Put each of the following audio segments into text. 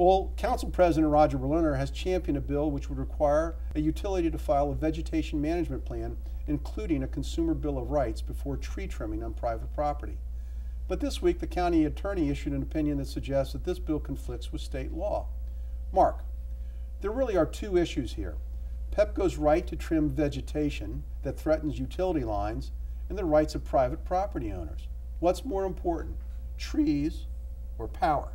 Well, Council President Roger Berliner has championed a bill which would require a utility to file a vegetation management plan, including a consumer bill of rights before tree trimming on private property. But this week, the county attorney issued an opinion that suggests that this bill conflicts with state law. Mark, there really are two issues here: PEPCO's right to trim vegetation that threatens utility lines and the rights of private property owners. What's more important, trees or power?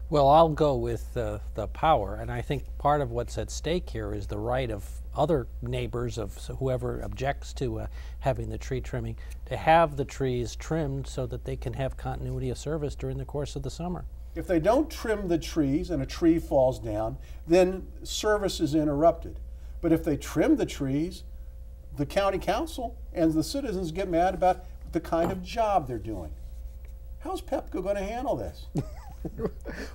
Well, I'll go with the power, and I think part of what's at stake here is the right of other neighbors, of whoever objects to having the tree trimming, to have the trees trimmed so that they can have continuity of service during the course of the summer. If they don't trim the trees and a tree falls down, then service is interrupted. But if they trim the trees, the county council and the citizens get mad about the kind of job they're doing. How's PEPCO going to handle this?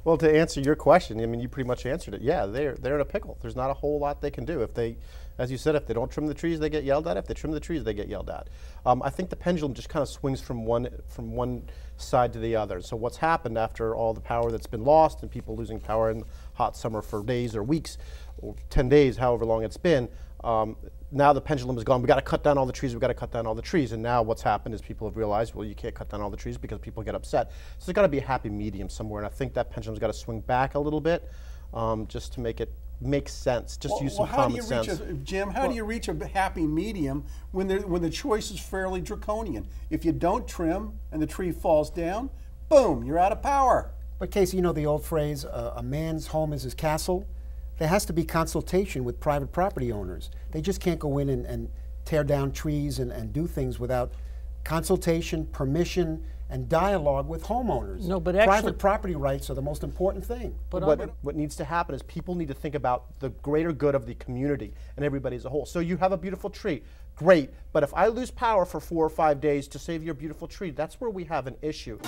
Well, to answer your question, I mean, you pretty much answered it. Yeah, they're in a pickle. There's not a whole lot they can do. If they, as you said, if they don't trim the trees, they get yelled at. If they trim the trees, they get yelled at. I think the pendulum just kind of swings from one side to the other. So what's happened after all the power that's been lost and people losing power in hot summer for days or weeks or 10 days, however long it's been, now the pendulum has gone. We got to cut down all the trees. We got to cut down all the trees. And now what's happened is people have realized, well, you can't cut down all the trees because people get upset. So there's got to be a happy medium somewhere. And I think that pendulum's got to swing back a little bit, just to make it make sense. Just use some common sense. Jim, how do you reach a happy medium when the choice is fairly draconian? If you don't trim and the tree falls down, boom, you're out of power. But Casey, you know the old phrase, a man's home is his castle? There has to be consultation with private property owners. They just can't go in and tear down trees and do things without consultation, permission, and dialogue with homeowners. No, but actually, private property rights are the most important thing. But what needs to happen is people need to think about the greater good of the community and everybody as a whole. So you have a beautiful tree, great, but if I lose power for 4 or 5 days to save your beautiful tree, that's where we have an issue.